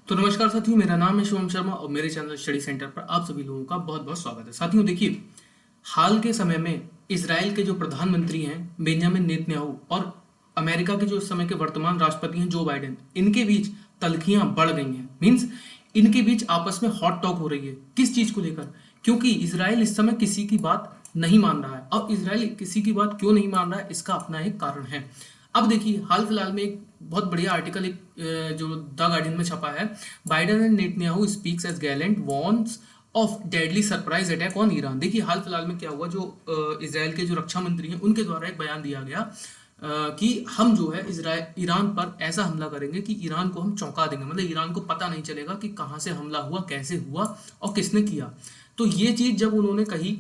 तो नमस्कार साथियों, मेरा नाम है शिवम शर्मा और मेरे चैनल स्टडी सेंटर पर आप सभी लोगों का बहुत बहुत स्वागत है। साथियों देखिए, हाल के समय में इसराइल के जो प्रधानमंत्री हैं बेंजामिन नेतन्याहू और अमेरिका के जो इस समय के वर्तमान राष्ट्रपति हैं जो बाइडेन, इनके बीच तल्खियां बढ़ गई हैं। मीन्स इनके बीच आपस में हॉट टॉक हो रही है। किस चीज को लेकर? क्योंकि इसराइल इस समय किसी की बात नहीं मान रहा है। और इसराइल किसी की बात क्यों नहीं मान रहा है, इसका अपना एक कारण है। अब देखिए, हाल फिलहाल में एक बहुत बढ़िया आर्टिकल एक जो द गार्डियन में छपा है। Biden and Netanyahu speaks as Gallant warns of deadly surprise attack on Iran. देखिए, हाल फिलहाल में क्या हुआ, जो इसराइल के जो रक्षा मंत्री हैं उनके द्वारा एक बयान दिया गया कि हम जो है इसराइल ईरान पर ऐसा हमला करेंगे कि ईरान को हम चौंका देंगे। मतलब ईरान को पता नहीं चलेगा कि कहाँ से हमला हुआ, कैसे हुआ और किसने किया। तो ये चीज जब उन्होंने कही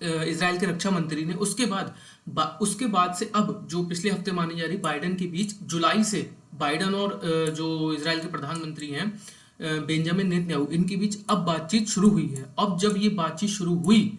इसराइल के रक्षा मंत्री ने, उसके बाद से अब जो पिछले हफ्ते मानी जा रही बाइडेन के बीच, जुलाई से बाइडेन और जो इसराइल के प्रधानमंत्री हैं बेंजामिन नेतन्याहू, इनके बीच अब बातचीत शुरू हुई है। अब जब ये बातचीत शुरू हुई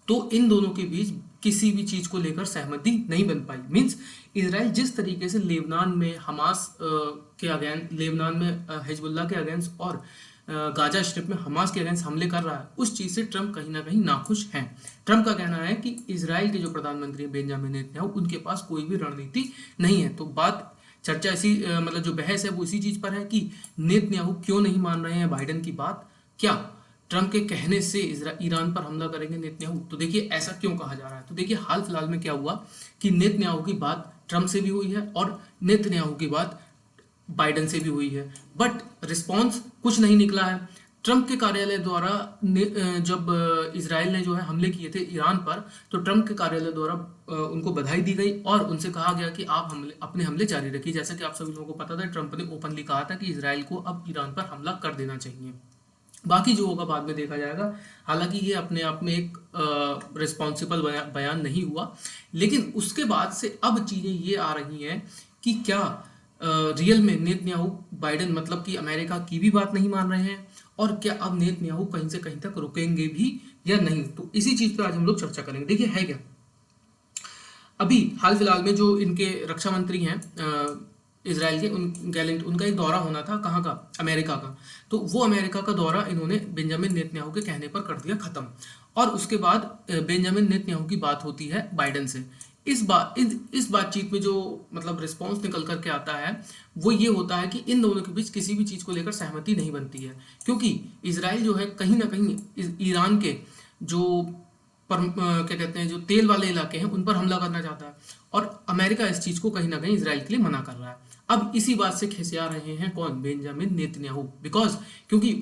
तो इन दोनों के बीच किसी भी चीज को लेकर सहमति नहीं बन पाई। मींस इसराइल जिस तरीके से लेबनान में हमास के अगेंस्ट, लेबनान में हिजबुल्लाह के अगेंस्ट और गाजा स्ट्रिप में हमास के अगेंस्ट हमले कर रहा है, उस चीज से ट्रंप कहीं ना कहीं नाखुश हैं। ट्रंप का कहना है कि इसराइल के जो प्रधानमंत्री हैं बेंजामिन नेतन्याहू, उनके पास कोई भी रणनीति नहीं है। तो बात चर्चा ऐसी मतलब जो बहस है वो इसी चीज पर है कि नेतन्याहू क्यों नहीं मान रहे हैं बाइडेन की बात। क्या ट्रंप के कहने से ईरान पर हमला करेंगे नेतन्याहू? तो देखिए, ऐसा क्यों कहा जा रहा है। तो देखिए, हाल फिलहाल में क्या हुआ कि नेतन्याहू की बात ट्रंप से भी हुई है और नेतन्याहू की बात बाइडेन से भी हुई है, बट रिस्पॉन्स कुछ नहीं निकला है। ट्रंप के कार्यालय द्वारा जब इसराइल ने जो है हमले किए थे ईरान पर, तो ट्रंप के कार्यालय द्वारा उनको बधाई दी गई और उनसे कहा गया कि आप अपने हमले जारी रखिए। जैसा कि आप सभी लोगों को पता था, ट्रंप ने ओपनली कहा था कि इसराइल को अब ईरान पर हमला कर देना चाहिए। बाकी जो होगा बाद में देखा जाएगा। हालांकि ये अपने आप में एक रिस्पॉन्सिबल बयान नहीं हुआ, लेकिन उसके बाद से अब चीजें ये आ रही हैं कि क्या रियल में नेतन्याहू बाइडेन मतलब कि अमेरिका की भी बात नहीं मान रहे हैं, और क्या अब नेतन्याहू कहीं से कहीं तक रुकेंगे भी या नहीं। तो इसी चीज पे आज हम लोग चर्चा करेंगे। देखिए, है क्या, अभी हाल फिलहाल में जो इनके रक्षा मंत्री हैं इसराइल के, गैलेंट, उनका एक दौरा होना था। कहाँ का? अमेरिका का। तो वो अमेरिका का दौरा इन्होंने बेंजामिन नेतन्याहू के कहने पर कर दिया खत्म। और उसके बाद बेंजामिन नेतन्याहू की बात होती है बाइडेन से। इस बातचीत में जो मतलब रिस्पांस निकल करके आता है वो ये होता है कि इन दोनों के बीच किसी भी चीज को लेकर सहमति नहीं बनती है, क्योंकि इसराइल जो है कहीं ना कहीं ईरान के जो क्या कहते हैं, जो तेल वाले इलाके हैं उन पर हमला करना चाहता है, और अमेरिका इस चीज को कहीं ना कहीं इसराइल के लिए मना कर रहा है। अब इसी बात से खिसिया रहे हैं कौन? Benjamin Netanyahu. बिकॉज क्योंकि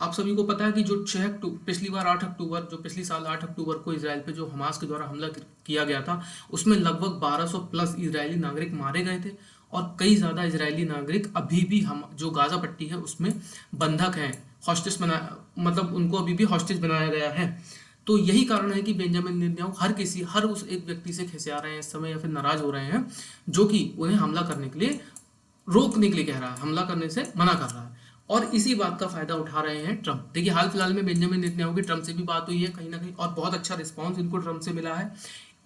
आप सभी को पता है कि जो पिछली बार 8 अक्टूबर, जो पिछली साल 8 अक्टूबर को इसराइल पे जो हमास के द्वारा हमला किया गया था, उसमें लगभग 1200 प्लस इजरायली नागरिक मारे गए थे और कई ज्यादा इजरायली नागरिक अभी भी हम जो गाजा पट्टी है उसमें बंधक हैं, हॉस्टेज बना, मतलब उनको अभी भी हॉस्टेज बनाया गया है। तो यही कारण है कि बेंजामिन नेतन्याहू हर उस एक व्यक्ति से खिसिया रहे हैं इस समय, या फिर नाराज हो रहे हैं जो कि उन्हें हमला करने के लिए, रोकने के लिए कह रहा है, हमला करने से मना कर रहा है। और इसी बात का फायदा उठा रहे हैं ट्रंप। देखिए, हाल फिलहाल में बेंजामिन नेतन्याहू की ट्रंप से भी बात हुई है कहीं ना कहीं, और बहुत अच्छा रिस्पॉन्स इनको ट्रंप से मिला है।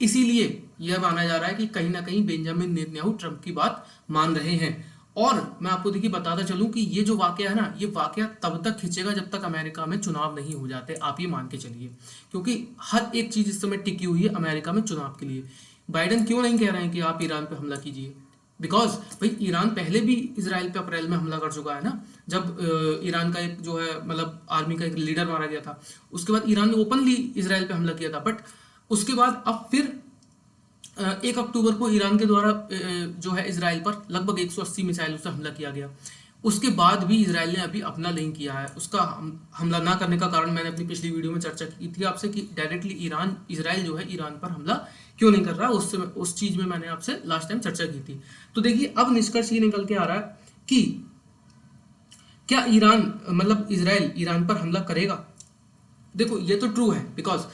इसीलिए यह माना जा रहा है कि कहीं ना कहीं बेंजामिन नेतन्याहू ट्रंप की बात मान रहे हैं। और मैं आपको देखिए बताता चलूं कि ये जो वाकया है ना, ये वाकया तब तक खिंचेगा जब तक अमेरिका में चुनाव नहीं हो जाते, आप ये मान के चलिए। क्योंकि हर एक चीज इस समय टिकी हुई है अमेरिका में चुनाव के लिए। बाइडेन क्यों नहीं कह रहे हैं कि आप ईरान पे हमला कीजिए? बिकॉज भाई, ईरान पहले भी इसराइल पे अप्रैल में हमला कर चुका है ना, जब ईरान का एक जो है मतलब आर्मी का एक लीडर मारा गया था। उसके बाद ईरान ने ओपनली इसराइल पे हमला किया था, बट उसके बाद अब फिर 1 अक्टूबर को ईरान के द्वारा जो है इसराइल पर लगभग 180 मिसाइलों से हमला किया गया। उसके बाद भी इसराइल ने अभी अपना नहीं किया है। उसका हमला ना करने का कारण मैंने अपनी पिछली वीडियो में चर्चा की थी आपसे कि डायरेक्टली इसराइल जो है ईरान पर हमला क्यों नहीं कर रहा, उस चीज में मैंने आपसे लास्ट टाइम चर्चा की थी। तो देखिए, अब निष्कर्ष ये निकल के आ रहा है कि क्या इसराइल ईरान पर हमला करेगा। देखो, ये तो ट्रू है, बिकॉज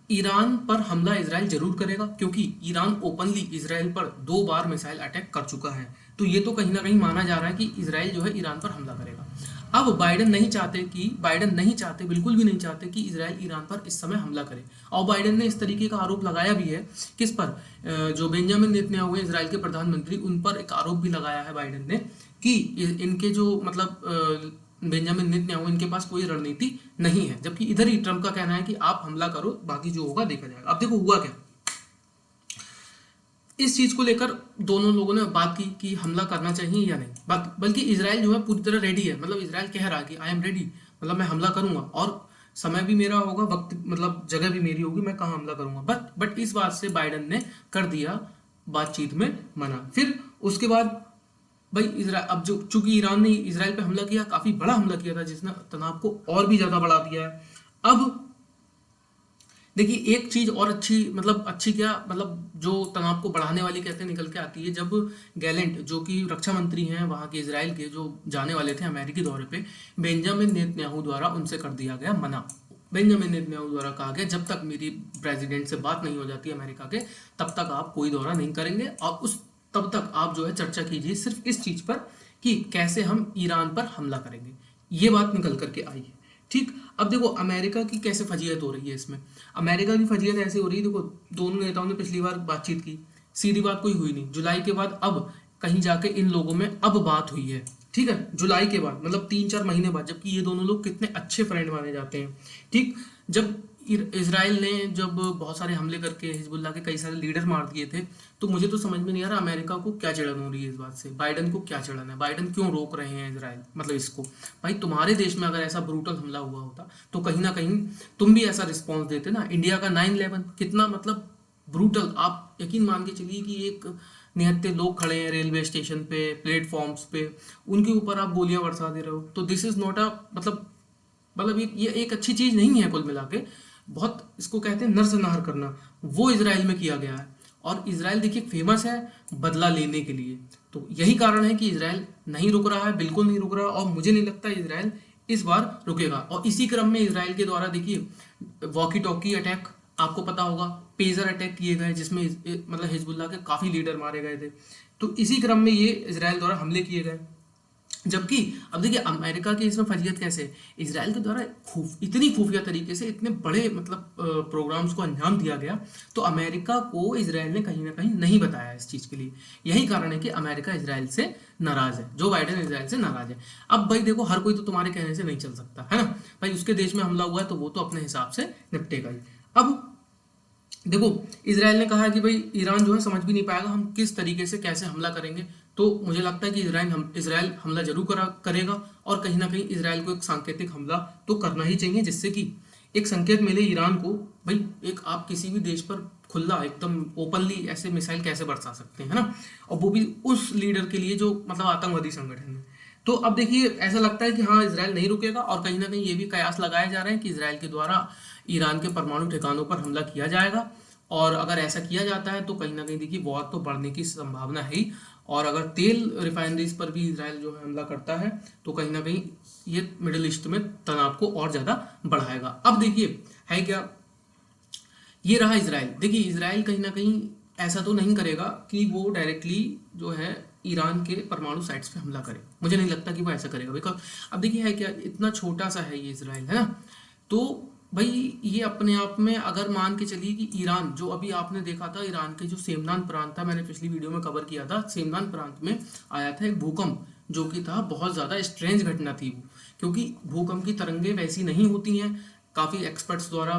ईरान पर हमला इसराइल जरूर करेगा, क्योंकि ईरान ओपनली इसराइल पर 2 बार मिसाइल अटैक कर चुका है। तो ये तो कहीं ना कहीं माना जा रहा है कि इसराइल जो है ईरान पर हमला करेगा। अब बाइडेन नहीं चाहते, बिल्कुल भी नहीं चाहते कि इजराइल ईरान पर इस समय हमला करे। और बाइडेन ने इस तरीके का आरोप लगाया भी है, किस पर, जो बेंजामिन नेतन्याहू है इजराइल के प्रधानमंत्री, उन पर एक आरोप भी लगाया है बाइडेन ने कि इनके जो मतलब बेंजामिन नेतन्याहू, इनके पास कोई रणनीति नहीं है। जबकि इधर ही ट्रंप का कहना है कि आप हमला करो, बाकी जो होगा देखा जाएगा। अब देखो हुआ क्या, इस चीज को लेकर दोनों लोगों ने बात की कि हमला करना चाहिए या नहीं। बल्कि इजराइल जो है पूरी तरह रेडी है, मतलब इजराइल कह रहा है कि आई एम रेडी, मतलब मैं हमला करूंगा और समय भी मेरा होगा, वक्त मतलब जगह भी मेरी होगी, मैं कहाँ हमला करूंगा। बट इस बात से बाइडन ने कर दिया बातचीत में मना। फिर उसके बाद भाई इजराइल, अब जो चूंकि ईरान ने इजराइल पे हमला किया, काफी बड़ा हमला किया था जिसने तनाव को और भी ज्यादा बढ़ा दिया है। अब देखिए एक चीज और अच्छी, मतलब अच्छी क्या, मतलब जो तनाव को बढ़ाने वाली कहते निकल के आती है, जब गैलेंट जो कि रक्षा मंत्री हैं वहां के इजराइल के, जो जाने वाले थे अमेरिकी दौरे पे, बेंजामिन नेतन्याहू द्वारा उनसे कर दिया गया मना। बेंजामिन नेतन्याहू द्वारा कहा गया जब तक मेरी प्रेसिडेंट से बात नहीं हो जाती अमेरिका के, तब तक आप कोई दौरा नहीं करेंगे, और उस तब तक आप जो है चर्चा कीजिए सिर्फ इस चीज पर कि कैसे हम ईरान पर हमला करेंगे। ये बात निकल करके आई है। ठीक, अब देखो अमेरिका की कैसे फजीयत हो रही है इसमें। अमेरिका की फजीयत ऐसे हो रही है, देखो दोनों नेताओं ने पिछली बार बातचीत की, सीधी बात कोई हुई नहीं। जुलाई के बाद अब कहीं जाके इन लोगों में अब बात हुई है, ठीक है, जुलाई के बाद, मतलब 3-4 महीने बाद, जबकि ये दोनों लोग कितने अच्छे फ्रेंड माने जाते हैं। ठीक, जब इसराइल ने जब बहुत सारे हमले करके हिजबुल्लाह के कई सारे लीडर मार दिए थे, तो मुझे तो समझ में नहीं आ रहा अमेरिका को क्या चिड़न हो रही है इस बात से, बाइडन को क्या चिड़न है, बाइडन क्यों रोक रहे हैं इसराइल, मतलब इसको। भाई तुम्हारे देश में अगर ऐसा ब्रूटल हमला हुआ होता तो कहीं ना कहीं तुम भी ऐसा रिस्पॉन्स देते ना। इंडिया का 9/11 कितना मतलब ब्रूटल, आप यकीन मान के चलिए कि एक निहत्थे लोग खड़े हैं रेलवे स्टेशन पे, प्लेटफॉर्म्स पे, उनके ऊपर आप गोलियां बरसा दे रहे हो। तो दिस इज नॉट अ मतलब ये एक अच्छी चीज नहीं है कुल मिला के। बहुत इसको कहते हैं नरसंहार करना, वो इसराइल में किया गया है। और इसराइल देखिए फेमस है बदला लेने के लिए, तो यही कारण है कि इसराइल नहीं रुक रहा है, बिल्कुल नहीं रुक रहा, और मुझे नहीं लगता इसराइल इस बार रुकेगा। और इसी क्रम में इसराइल के द्वारा देखिए वॉकी टॉकी अटैक, आपको पता होगा, पेजर अटैक किए गए जिसमें मतलब हिजबुल्लाह के काफी लीडर मारे गए थे। तो इसी क्रम में ये इसराइल द्वारा हमले किए गए। जबकि अब देखिए अमेरिका की इसमें फजीयत कैसे है, इसराइल के द्वारा इतनी खुफिया तरीके से इतने बड़े मतलब प्रोग्राम्स को अंजाम दिया गया, तो अमेरिका को इसराइल ने कहीं ना कहीं नहीं बताया इस चीज के लिए। यही कारण है कि अमेरिका इसराइल से नाराज है, जो बाइडेन इसराइल से नाराज है। अब भाई देखो हर कोई तो तुम्हारे कहने से नहीं चल सकता है ना भाई, उसके देश में हमला हुआ है तो वो तो अपने हिसाब से निपटेगा ही। अब देखो इसराइल ने कहा है कि भाई ईरान जो है समझ भी नहीं पाएगा हम किस तरीके से कैसे हमला करेंगे। तो मुझे लगता है कि इसराइल हमला जरूर करेगा, और कहीं ना कहीं इसराइल को एक सांकेतिक हमला तो करना ही चाहिए, जिससे कि एक संकेत मिले ईरान को, भाई एक आप किसी भी देश पर खुला एकदम ओपनली ऐसे मिसाइल कैसे बरसा सकते हैं, है ना, और वो भी उस लीडर के लिए जो मतलब आतंकवादी संगठन है। तो अब देखिए ऐसा लगता है कि हाँ इसराइल नहीं रुकेगा, और कहीं ना कहीं ये भी कयास लगाए जा रहे हैं कि इसराइल के द्वारा ईरान के परमाणु ठिकानों पर हमला किया जाएगा। और अगर ऐसा किया जाता है तो कहीं ना कहीं देखिए वॉर तो बढ़ने की संभावना है ही। और अगर तेल रिफाइनरीज पर भी इसराइल जो है हमला करता है तो कहीं ना कहीं ये मिडिल ईस्ट में तनाव को और ज्यादा बढ़ाएगा। अब देखिए है क्या, ये रहा इसराइल। देखिए इसराइल कहीं ना कहीं ऐसा तो नहीं करेगा कि वो डायरेक्टली जो है ईरान के परमाणु साइट्स पे हमला करे, मुझे नहीं लगता कि वो ऐसा करेगा। बिकॉज अब देखिए है क्या, इतना छोटा सा है ये इसराइल, है ना। तो भाई ये अपने आप में अगर मान के चलिए कि ईरान, जो अभी आपने देखा था ईरान के जो सेमनान प्रांत था, मैंने पिछली वीडियो में कवर किया था, सेमनान प्रांत में आया था एक भूकंप जो कि था बहुत ज़्यादा स्ट्रेंज घटना थी वो, क्योंकि भूकंप की तरंगें वैसी नहीं होती हैं, काफ़ी एक्सपर्ट्स द्वारा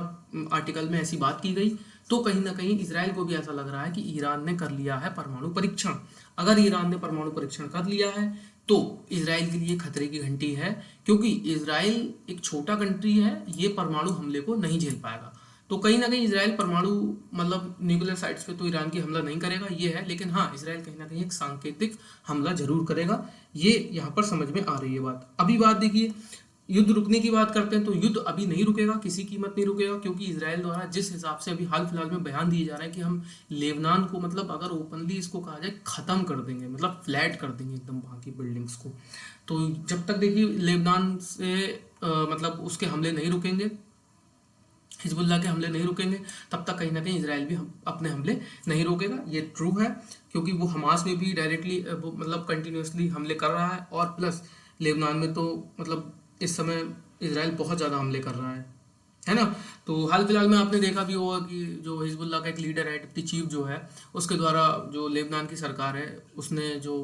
आर्टिकल में ऐसी बात की गई। तो कहीं ना कहीं इसराइल को भी ऐसा लग रहा है कि ईरान ने कर लिया है परमाणु परीक्षण। अगर ईरान ने परमाणु परीक्षण कर लिया है तो इसराइल के लिए खतरे की घंटी है, क्योंकि इसराइल एक छोटा कंट्री है, ये परमाणु हमले को नहीं झेल पाएगा। तो कहीं ना कहीं इसराइल परमाणु मतलब न्यूक्लियर साइट्स पे तो ईरान की हमला नहीं करेगा, ये है। लेकिन हाँ इसराइल कहीं ना कहीं एक सांकेतिक हमला जरूर करेगा, ये यहाँ पर समझ में आ रही है बात। अभी बात देखिए युद्ध रुकने की बात करते हैं, तो युद्ध अभी नहीं रुकेगा, किसी कीमत नहीं रुकेगा, क्योंकि इसराइल द्वारा जिस हिसाब से अभी हाल फिलहाल में बयान दिए जा रहे हैं कि हम लेबनान को मतलब अगर ओपनली इसको कहा जाए खत्म कर देंगे, मतलब फ्लैट कर देंगे एकदम वहाँ की बिल्डिंग्स को। तो जब तक देखिए लेबनान से मतलब उसके हमले नहीं रुकेंगे, हिजबुल्लाह के हमले नहीं रुकेंगे, तब तक कहीं ना कहीं इसराइल भी अपने हमले नहीं रोकेगा। ये ट्रू है, क्योंकि वो हमास में भी डायरेक्टली मतलब कंटिन्यूसली हमले कर रहा है, और प्लस लेबनान में तो मतलब इस समय इसराइल बहुत ज़्यादा हमले कर रहा है ना। तो हाल फिलहाल में आपने देखा भी होगा कि जो हिजबुल्लाह का एक लीडर है, डिप्टी चीफ जो है, उसके द्वारा जो लेबनान की सरकार है उसने जो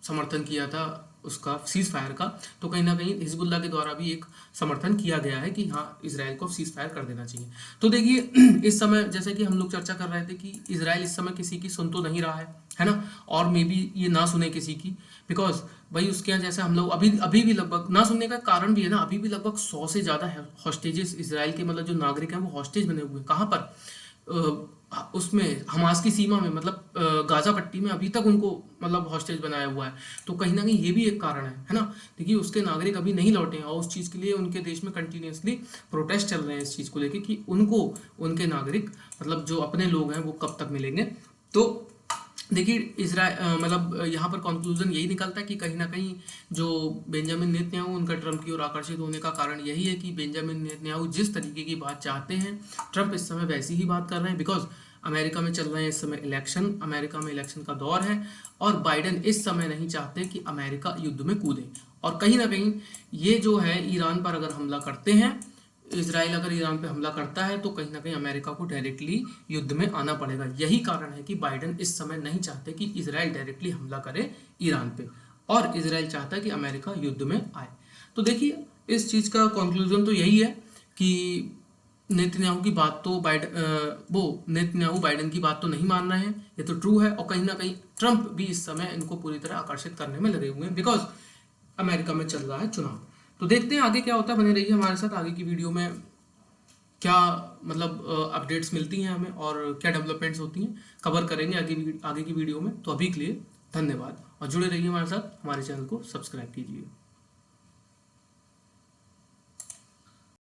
समर्थन किया था उसका सीज फायर का, तो कहीं ना कहीं हिजबुल्लाह के द्वारा भी एक समर्थन किया गया है कि हाँ इसराइल को सीज फायर कर देना चाहिए। तो देखिए इस समय जैसे कि हम लोग चर्चा कर रहे थे कि इसराइल इस समय किसी की सुन तो नहीं रहा है ना, और मे बी ये ना सुने किसी की, बिकॉज भाई उसके यहाँ जैसे हम लोग अभी अभी भी लगभग ना सुनने का कारण भी है ना, अभी भी लगभग 100 से ज़्यादा हॉस्टेजेस इसराइल के मतलब जो नागरिक हैं वो हॉस्टेज बने हुए हैं। कहाँ पर? उसमें हमास की सीमा में, मतलब गाजा पट्टी में अभी तक उनको मतलब हॉस्टेज बनाया हुआ है। तो कहीं ना कहीं ये भी एक कारण है ना। देखिए उसके नागरिक अभी नहीं लौटे हैं और उस चीज़ के लिए उनके देश में कंटिन्यूसली प्रोटेस्ट चल रहे हैं इस चीज़ को लेके कि उनको उनके नागरिक मतलब जो अपने लोग हैं वो कब तक मिलेंगे। तो देखिए इसराइल मतलब यहाँ पर कंक्लूजन यही निकलता है कि कहीं ना कहीं जो बेंजामिन नेतन्याहू उनका ट्रंप की ओर आकर्षित होने का कारण यही है कि बेंजामिन नेतन्याहू जिस तरीके की बात चाहते हैं ट्रंप इस समय वैसी ही बात कर रहे हैं। बिकॉज अमेरिका में चल रहे हैं इस समय इलेक्शन, अमेरिका में इलेक्शन का दौर है और बाइडेन इस समय नहीं चाहते कि अमेरिका युद्ध में कूदे। और कहीं ना कहीं ये जो है ईरान पर अगर हमला करते हैं, इसराइल अगर ईरान पे हमला करता है तो कहीं ना कहीं अमेरिका को डायरेक्टली युद्ध में आना पड़ेगा। यही कारण है कि बाइडेन इस समय नहीं चाहते कि इसराइल डायरेक्टली हमला करे ईरान पे, और इसराइल चाहता है कि अमेरिका युद्ध में आए। तो देखिए इस चीज़ का कंक्लूजन तो यही है कि नेतन्याहू की बात तो वो नेतन्याहू बाइडेन की बात तो नहीं मान रहे हैं, ये तो ट्रू है। और कहीं ना कहीं ट्रंप भी इस समय इनको पूरी तरह आकर्षित करने में लगे हुए हैं, बिकॉज अमेरिका में चल रहा है चुनाव। तो देखते हैं आगे क्या होता है, बने रहिए हमारे साथ। आगे की वीडियो में क्या मतलब अपडेट्स मिलती हैं हमें और क्या डेवलपमेंट्स होती हैं कवर करेंगे आगे की वीडियो में। तो अभी के लिए धन्यवाद और जुड़े रहिए हमारे साथ, हमारे चैनल को सब्सक्राइब कीजिए।